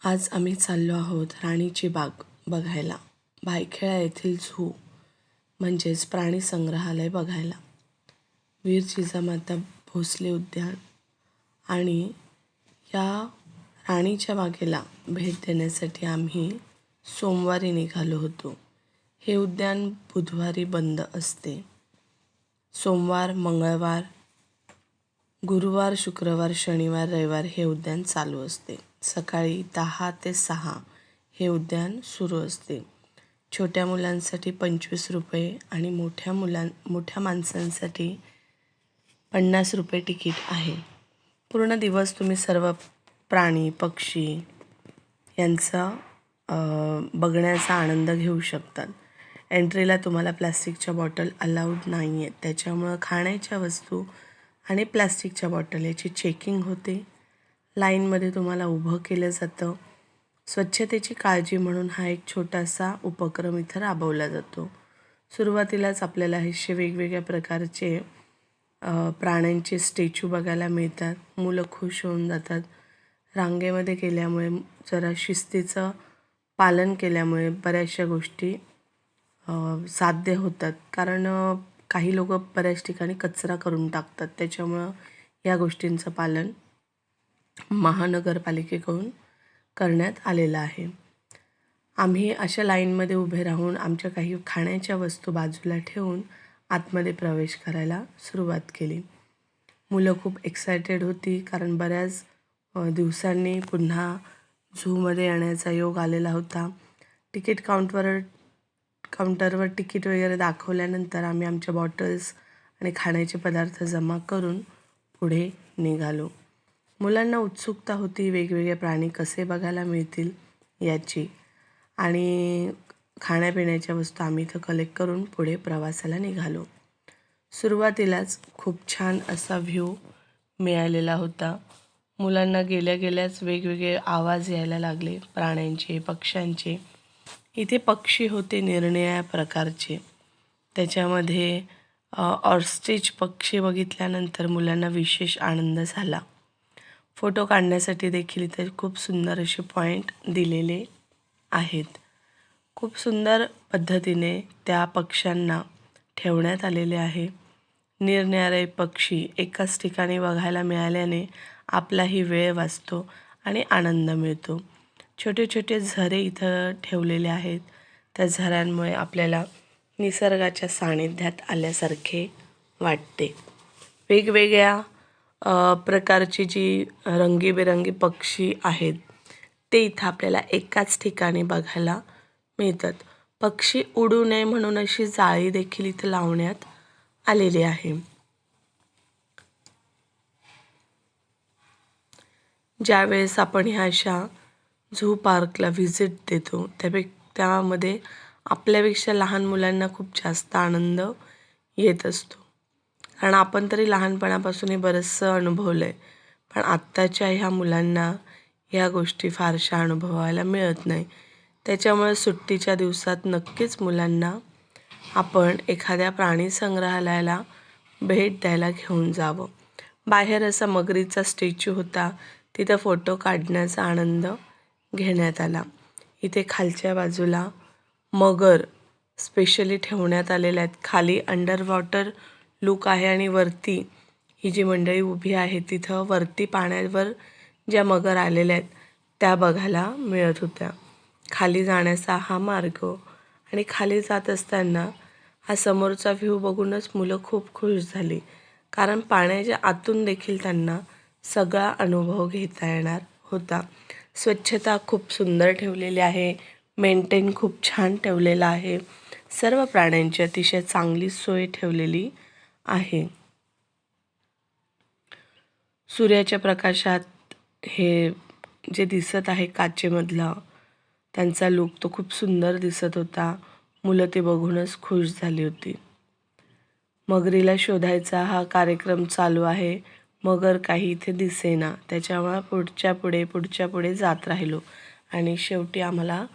आज आम्ही चाललो आहोत राणीची बाग बघायला. भायखळा येथील झू म्हणजेच प्राणी संग्रहालय बघायला. वीर जिजामाता भोसले उद्यान आणि या राणीच्या बागेला भेट देण्यासाठी आम्ही सोमवारी निघालो होतो. हे उद्यान बुधवारी बंद असते. सोमवार, मंगळवार, गुरुवार, शुक्रवार, शनिवार, रविवार हे उद्यान चालू असते. सकाळी 10 ते 6 हे उद्यान सुरू असते. छोट्या मुलांसाठी 25 रुपये आणि मोठ्या माणसांसाठी 50 रुपये तिकीट आहे. पूर्ण दिवस तुम्ही सर्व प्राणी, पक्षी यांचा बघण्याचा आनंद घेऊ शकतात. एंट्रीला तुम्हाला प्लास्टिकच्या बॉटल अलाउड नाही आहेत. त्याच्यामुळं खाण्याच्या वस्तू आणि प्लास्टिकच्या बॉटल याची चेकिंग होते. लाईनमध्ये तुम्हाला उभं केलं जातं. स्वच्छतेची काळजी म्हणून हा एक छोटासा उपक्रम इथं राबवला जातो. सुरुवातीलाच आपल्याला असे वेगवेगळ्या प्रकारचे प्राण्यांचे स्टॅच्यू बघायला मिळतात. मुलं खुश होऊन जातात. रांगेमध्ये गेल्यामुळे जरा शिस्तीचं पालन केल्यामुळे बऱ्याचशा गोष्टी साध्य होतात. कारण काही लोक बऱ्याच ठिकाणी कचरा करून टाकतात. त्याच्यामुळं या गोष्टींचं पालन महानगरपालिकेकडून करण्यात आलेलं आहे. आम्ही अशा लाईनमध्ये उभे राहून आमच्या काही खाण्याच्या वस्तू बाजूला ठेवून आतमध्ये प्रवेश करायला सुरुवात केली. मुलं खूप एक्सायटेड होती कारण बऱ्याच दिवसांनी पुन्हा झूमध्ये येण्याचा योग आलेला होता. तिकीट काउंटरवर तिकीट वगैरे दाखवल्यानंतर आम्ही आमच्या बॉटल्स आणि खाण्याचे पदार्थ जमा करून पुढे निघालो. मुलांना उत्सुकता होती वेगवेगळे प्राणी कसे बघायला मिळतील याची आणि खाण्यापिण्याच्या वस्तू आम्ही इथं कलेक्ट करून पुढे प्रवासाला निघालो. सुरुवातीलाच खूप छान असा व्ह्यू मिळालेला होता. मुलांना गेल्या गेल्याच वेगवेगळे आवाज यायला लागले प्राण्यांचे, पक्ष्यांचे. इथे पक्षी होते निरनिराळ्या प्रकारचे. त्याच्यामध्ये ऑस्ट्रिच पक्षी बघितल्यानंतर मुलांना विशेष आनंद झाला. फोटो काढण्यासाठी देखील इथे खूप सुंदर असे पॉईंट दिलेले आहेत. खूप सुंदर पद्धतीने त्या पक्ष्यांना ठेवण्यात आलेले आहे. निरनिराळे पक्षी एकाच ठिकाणी बघायला मिळाल्याने आपलाही वेळ वाचतो आणि आनंद मिळतो. छोटे छोटे झरे इथं ठेवलेले आहेत. त्या झऱ्यांमुळे आपल्याला निसर्गाच्या सानिध्यात आल्यासारखे वाटते. वेगवेगळ्या प्रकारची जी रंगीबेरंगी पक्षी आहेत ते इथं आपल्याला एकाच ठिकाणी बघायला मिळतात. पक्षी उडू नये म्हणून अशी जाळी देखील इथं लावण्यात आलेली आहे. ज्यावेळेस आपण ह्या अशा झू पार्कला व्हिजिट देतो त्यामध्ये आपल्यापेक्षा लहान मुलांना खूप जास्त आनंद येत असतो. कारण आपण तरी लहानपणापासून हे बरंचसं अनुभवलं आहे. पण आत्ताच्या ह्या मुलांना ह्या गोष्टी फारशा अनुभवायला मिळत नाही. त्याच्यामुळे सुट्टीच्या दिवसात नक्कीच मुलांना आपण एखाद्या प्राणी संग्रहालयाला भेट द्यायला घेऊन जावं. बाहेर असा मगरीचा स्टॅच्यू होता. तिथं फोटो काढण्याचा आनंद घेण्यात आला. इथे खालच्या बाजूला मगर स्पेशली ठेवण्यात आलेल्या आहेत. खाली अंडर वॉटर लुक आहे आणि वरती ही जी मंडळी उभी आहे तिथं वरती पाण्यावर ज्या मगर आलेल्या आहेत त्या बघायला मिळत होत्या. खाली जाण्याचा हा मार्ग आणि खाली जात असताना हा समोरचा व्ह्यू बघूनच मुलं खूप खुश झाली. कारण पाण्याच्या आतून देखील त्यांना सगळा अनुभव घेता येणार होता. स्वच्छता खूप सुंदर ठेवलेली आहे. मेंटेन खूप छान ठेवलेलं आहे. सर्व प्राण्यांची अतिशय चांगली सोय ठेवलेली आहे. सूर्याच्या प्रकाशात हे जे दिसत आहे काचेमधला त्यांचा लूक तो खूप सुंदर दिसत होता. मुलं ते बघूनच खुश झाली होती. मगरीला शोधायचा हा कार्यक्रम चालू आहे. मगर काही इथे दिसेना. त्याच्यामुळे पुढच्या पुढे जात राहिलो आणि शेवटी आम्हाला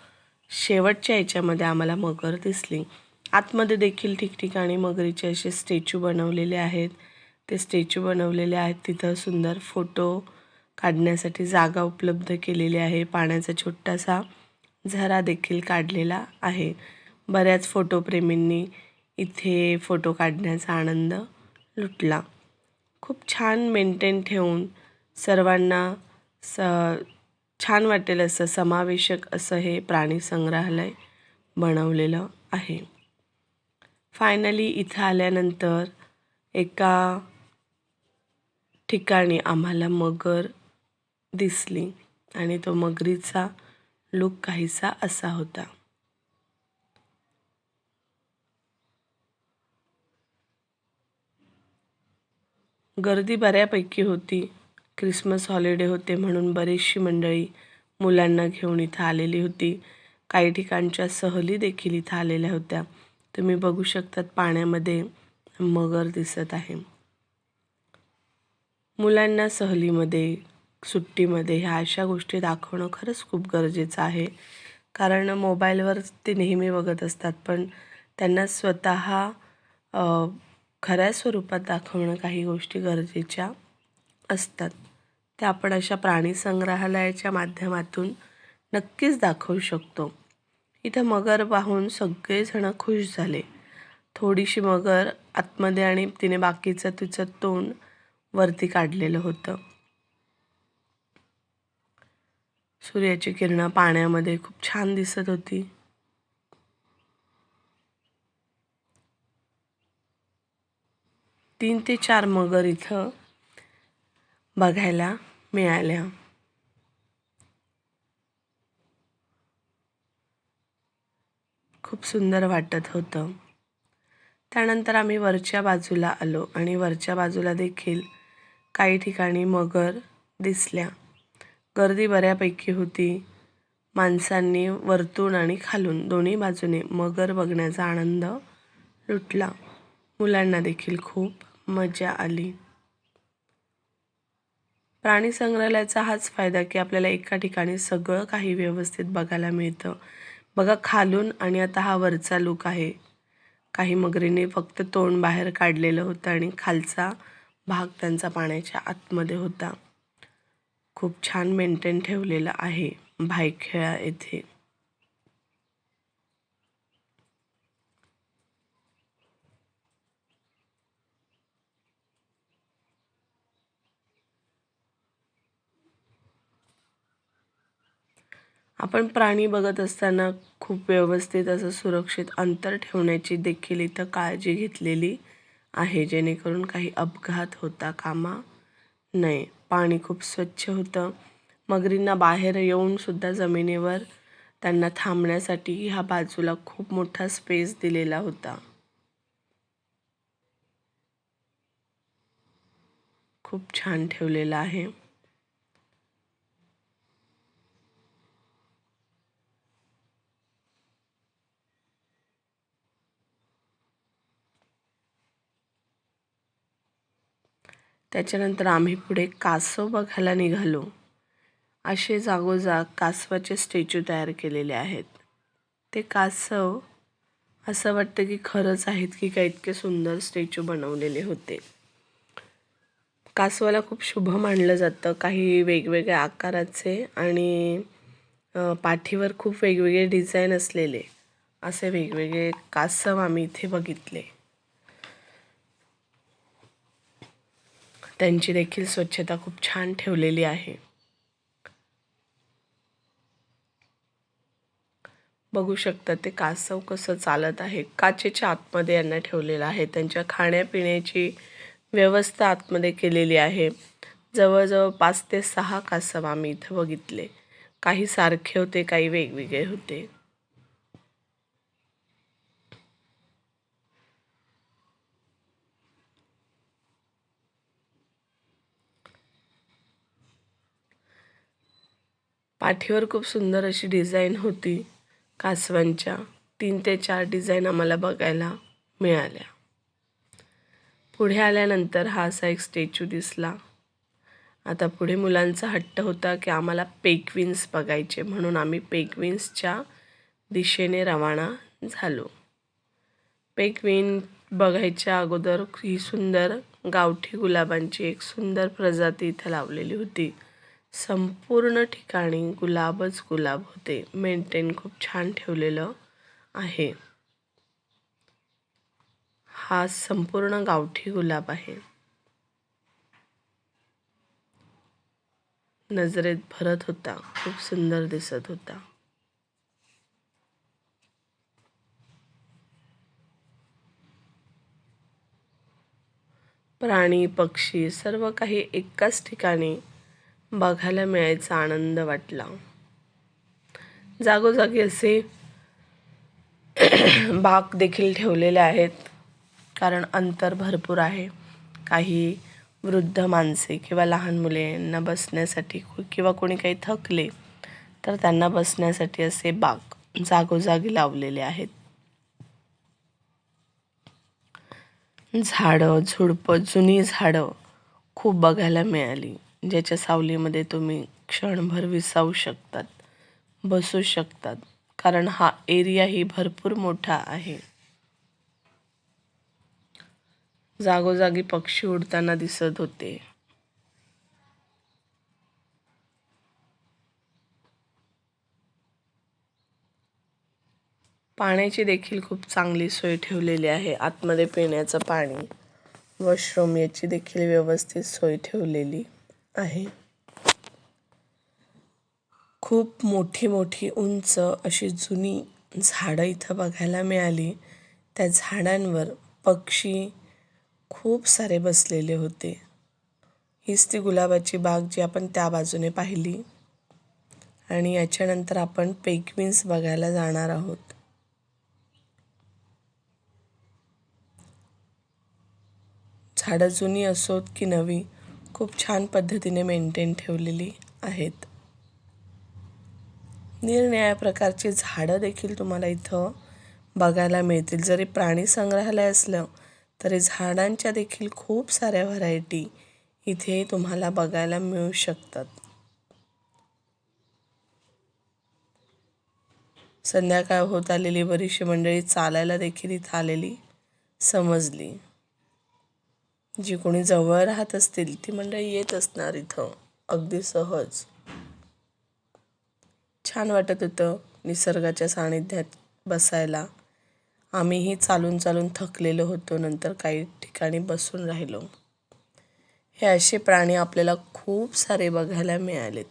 शेवटच्या ह्याच्यामध्ये आम्हाला मगर दिसली. आतमध्ये देखील ठिकठिकाणी मगरीचे असे स्टॅच्यू बनवलेले आहेत. ते स्टॅच्यू बनवलेले आहेत. तिथं सुंदर फोटो काढण्यासाठी जागा उपलब्ध केलेली आहे. पाण्याचा छोटासा झरा देखील काढलेला आहे. बऱ्याच फोटोप्रेमींनी इथे फोटो काढण्याचा आनंद लुटला. खूप छान मेंटेन ठेवून सर्वांना छान वाटेल असं समावेशक असं हे प्राणी संग्रहालय बनवलेलं आहे. फायनली इथं आल्यानंतर एका ठिकाणी आम्हाला मगर दिसली आणि तो मगरीचा लूक काहीसा असा होता. गर्दी बऱ्यापैकी होती. क्रिसमस हॉलिडे होते म्हणून बरीचशी मंडळी मुलांना घेऊन इथं आलेली होती. काही ठिकाणच्या सहली देखील इथं आलेल्या होत्या. तुम्ही बघू शकतात पाण्यामध्ये मगर दिसत आहे. मुलांना सहलीमध्ये, सुट्टीमध्ये ह्या अशा गोष्टी दाखवणं खरंच खूप गरजेचं आहे. कारण मोबाईलवर ते नेहमी बघत असतात, पण त्यांना स्वतः खऱ्या स्वरूपात दाखवणं काही गोष्टी गरजेच्या असतात. त्या आपण अशा प्राणी संग्रहालयाच्या माध्यमातून नक्कीच दाखवू शकतो. इथं मगर पाहून सगळेजण खुश झाले. थोडीशी मगर आतमध्ये आणि तिने बाकीचं तिचं तोंड वरती काढलेलं होतं. सूर्याची किरणं पाण्यामध्ये खूप छान दिसत होती. तीन ते 4 मगर इथं बघायला मिळाल्या. खूप सुंदर वाटत होतं. त्यानंतर आम्ही वरच्या बाजूला आलो आणि वरच्या बाजूला देखील काही ठिकाणी मगर दिसल्या. गर्दी बऱ्यापैकी होती. माणसांनी वरतून आणि खालून दोन्ही बाजूने मगर बघण्याचा आनंद लुटला. मुलांना देखील खूप मजा आली. प्राणी संग्रहालयाचा हाच फायदा की आपल्याला एका ठिकाणी सगळं काही व्यवस्थित बघायला मिळतं. बघा खालून आणि आता हा वरचा लूक आहे. काही मगरीने फक्त तोंड बाहेर काढलेलं होतं आणि खालचा भाग त्यांचा पाण्याच्या आतमध्ये होता. खूप छान मेंटेन ठेवलेलं आहे भायखळा येथे. आपण प्राणी बघत असताना खूप व्यवस्थित असं सुरक्षित अंतर ठेवण्याची देखील इथं काळजी घेतलेली आहे, जेणेकरून काही अपघात होता कामा नये. पाणी खूप स्वच्छ होतं. मगरींना बाहेर येऊन सुद्धा जमिनीवर त्यांना थांबण्यासाठी ह्या बाजूला खूप मोठा स्पेस दिलेला होता. खूप छान ठेवलेला आहे. त्याच्यानंतर आम्ही पुढे कासव बघायला निघालो. असे जागोजाग कासवाचे स्टॅच्यू तयार केलेले आहेत. ते कासव असं वाटतं की खरंच आहेत की काय, इतके सुंदर स्टॅच्यू बनवलेले होते. कासवाला खूप शुभ मानलं जातं. काही वेगवेगळ्या आकाराचे आणि पाठीवर खूप वेगवेगळे डिझाईन असलेले असे वेगवेगळे कासव आम्ही इथे बघितले. त्यांची देखील स्वच्छता खूप छान ठेवलेली आहे. बघू शकता ते कासव कसं चालत आहे. काचेच्या आतमध्ये यांना ठेवलेलं आहे. त्यांच्या खाण्यापिण्याची व्यवस्था आतमध्ये केलेली आहे. जवळजवळ 5 ते 6 कासव आम्ही इथं बघितले. काही सारखे होते, काही वेगवेगळे होते. पाठीवर खूप सुंदर अशी डिझाईन होती कासवांच्या. 3 ते 4 डिझाईन आम्हाला बघायला मिळाल्या. पुढे आल्यानंतर हा असा एक स्टॅच्यू दिसला. आता पुढे मुलांचा हट्ट होता की आम्हाला पेंग्विन्स बघायचे, म्हणून आम्ही पेंग्विन्सच्या दिशेने रवाना झालो. पेंग्विन बघायच्या अगोदर ही सुंदर गावठी गुलाबांची एक सुंदर प्रजाती इथं लावलेली होती. संपूर्ण ठिकाणी गुलाबच गुलाब होते. मेंटेन खूप छान ठेवलेलं आहे. हा संपूर्ण गावठी गुलाब आहे. नजरेत भरत होता, खूप सुंदर दिसत होता. प्राणी पक्षी सर्व काही एकाच ठिकाणी बघायला मिळायचा आनंद वाटला. जागोजागी असे बाक देखील ठेवलेले आहेत, कारण अंतर भरपूर आहे. काही वृद्ध माणसे किंवा लहान मुले यांना बसण्यासाठी किंवा कोणी काही थकले तर त्यांना बसण्यासाठी असे बाक जागोजागी लावलेले आहेत. झाडं झुडपं, जुनी झाडं खूप बघायला मिळाली, ज्याच्या सावलीमध्ये तुम्ही क्षणभर विसावू शकतात, बसू शकतात, कारण हा एरियाही भरपूर मोठा आहे. जागोजागी पक्षी उडताना दिसत होते. पाण्याची देखील खूप चांगली सोय ठेवलेली आहे. आतमध्ये पिण्याचं पाणी, वॉशरूम याची देखील व्यवस्थित सोय ठेवलेली आहे. खूप मोठी मोठी उंच अशी जुनी झाडं इथं बघायला मिळाली. त्या झाडांवर पक्षी खूप सारे बसलेले होते. हीच ती गुलाबाची बाग जी आपण त्या बाजूने पाहिली. आणि याच्यानंतर आपण पेंग्विन्स बघायला जाणार आहोत. झाडं जुनी असोत की नवी, खूप छान पद्धतीने मेंटेन ठेवलेली आहेत. निरनिराळ्या प्रकारची झाडं देखील तुम्हाला इथं बघायला मिळतील. जरी प्राणी संग्रहालय असलं तरी झाडांच्या देखील खूप साऱ्या व्हरायटी इथे तुम्हाला बघायला मिळू शकतात. संध्याकाळ होत आलेली बरीचशी मंडळी चालायला देखील इथं आलेली समजली. जी कोणी जवळ राहत असतील ती मंडळी येत असणार इथं अगदी सहज. छान वाटत होतं निसर्गाच्या सानिध्यात बसायला. आम्हीही चालून चालून थकलेलो होतो, नंतर काही ठिकाणी बसून राहिलो. हे असे प्राणी आपल्याला खूप सारे बघायला मिळालेत.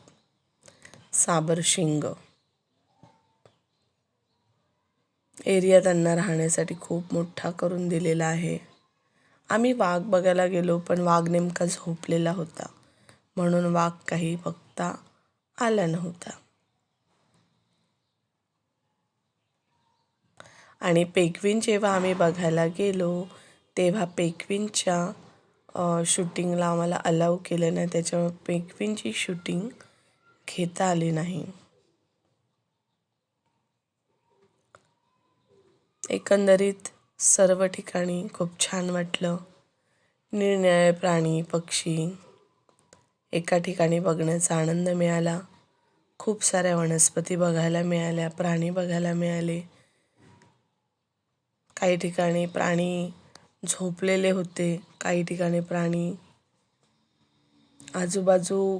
साबरशिंग एरिया त्यांना राहण्यासाठी खूप मोठा करून दिलेला आहे. आम्ही वाघ बघायला गेलो, पण वाघ नेमका झोपलेला होता, म्हणून वाघ काही बघता आला नव्हता. आणि पेंग्विन जेव्हा आम्ही बघायला गेलो तेव्हा पेंग्विनच्या शूटिंगला आम्हाला अलाउ केलं नाही, त्याच्यामुळे पेंग्विनची शूटिंग घेता आली नाही. एकंदरीत सर्व ठिकाणी खूप छान वाटलं. निरनिराळे प्राणी पक्षी एका ठिकाणी बघण्याचा आनंद मिळाला. खूप साऱ्या वनस्पती बघायला मिळाल्या, प्राणी बघायला मिळाले. काही ठिकाणी प्राणी झोपलेले होते, काही ठिकाणी प्राणी आजूबाजू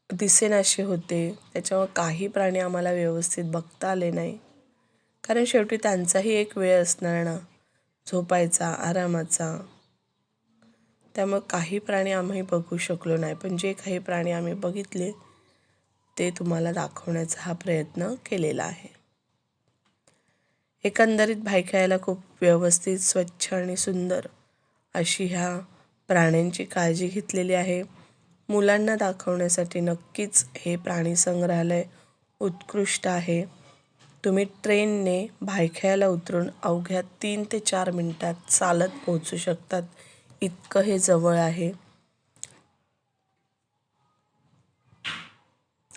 दिसेनासे होते. त्याच्यामुळे काही प्राणी आम्हाला व्यवस्थित बघता आले नाही, कारण शेवटी त्यांचाही एक वेळ असणार ना झोपायचा, आरामाचा. त्यामुळे काही प्राणी आम्ही बघू शकलो नाही, पण जे काही प्राणी आम्ही बघितले ते तुम्हाला दाखवण्याचा हा प्रयत्न केलेला आहे. एकंदरीत भायखळ्याला खूप व्यवस्थित, स्वच्छ आणि सुंदर अशी ह्या प्राण्यांची काळजी घेतलेली आहे. मुलांना दाखवण्यासाठी नक्कीच हे प्राणी संग्रहालय उत्कृष्ट आहे. तुम्ही ट्रेनने भायखळ्याला उतरून अवघ्या 3 ते 4 मिनिटात चालत पोहोचू शकतात, इतकं हे जवळ आहे.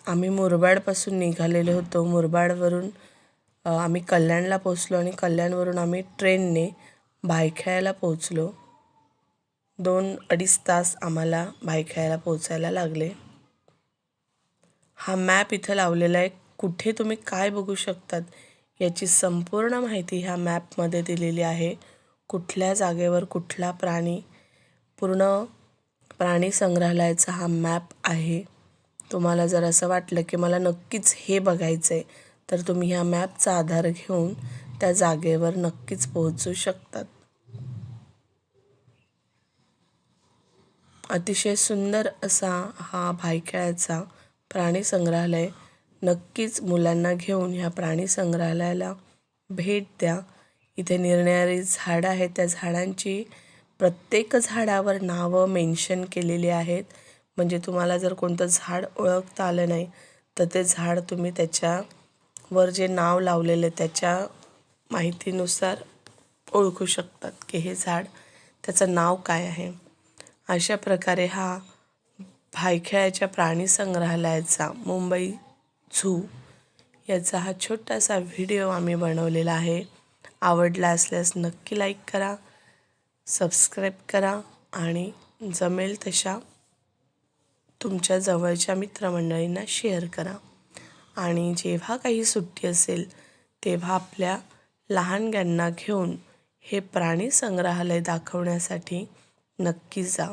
आम्ही मुरबाडपासून निघालेलो होतो. मुरबाडवरून आम्ही कल्याणला पोचलो आणि कल्याणवरून आम्ही ट्रेनने भायखळ्याला पोचलो. 2-2.5 तास आम्हाला भायखळ्याला पोचायला लागले. हा मॅप इथं लावलेला आहे. कुठे तुम्ही काय बघू शकतात याची संपूर्ण माहिती ह्या मॅपमध्ये दिलेली आहे. कुठल्या जागेवर कुठला प्राणी, पूर्ण प्राणी संग्रहालयाचा हा मॅप आहे. तुम्हाला जर असं वाटलं की मला नक्कीच हे बघायचं आहे, तर तुम्ही ह्या मॅपचा आधार घेऊन त्या जागेवर नक्कीच पोहोचू शकतात. अतिशय सुंदर असा हा भायखळ्याचा प्राणी संग्रहालय. नक्कीच मुलांना घेऊन ह्या प्राणी संग्रहालयाला भेट द्या. इथे निरनिराळी झाडं आहेत. त्या झाडांची प्रत्येक झाडावर नावं मेन्शन केलेली आहेत. म्हणजे तुम्हाला जर कोणतं झाड ओळखता आलं नाही, तर ते झाड तुम्ही त्याच्यावर जे नाव लावलेलं आहे त्याच्या माहितीनुसार ओळखू शकतात की हे झाड त्याचं नाव काय आहे. अशा प्रकारे हा भायखळ्याच्या प्राणी संग्रहालयाचा मुंबई झू याचा हा छोटासा व्हिडिओ आम्ही बनवलेला आहे. आवडला असल्यास नक्की लाईक करा, सबस्क्राईब करा आणि जमेल तशा तुमच्या जवळच्या मित्रमंडळींना शेअर करा. आणि जेव्हा काही सुट्टी असेल तेव्हा आपल्या लहानग्यांना घेऊन हे प्राणी संग्रहालय दाखवण्यासाठी नक्की जा.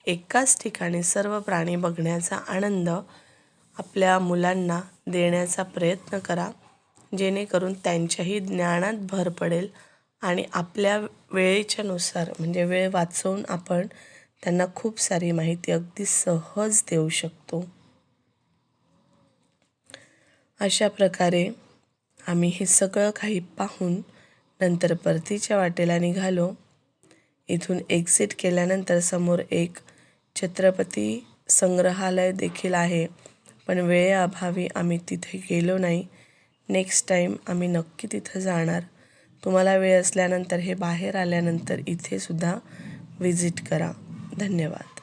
एकाच ठिकाणी सर्व प्राणी बघण्याचा आनंद आपल्या मुलांना देण्याचा प्रयत्न करा, जेणेकरून त्यांच्याही ज्ञानात भर पडेल आणि आपल्या वेळेच्यानुसार म्हणजे वेळ वाचवून आपण त्यांना खूप सारी माहिती अगदी सहज देऊ शकतो. अशा प्रकारे आम्ही हे सगळं काही पाहून नंतर परतीच्या वाटेला निघालो. इथून एक्झिट केल्यानंतर समोर एक छत्रपती संग्रहालय देखील आहे, पण वेळेअभावी आम्ही तिथे गेलो नाही. नेक्स्ट टाईम आम्ही नक्की तिथं जाणार. तुम्हाला वेळ असल्यानंतर हे बाहेर आल्यानंतर इथे सुद्धा विजिट करा. धन्यवाद.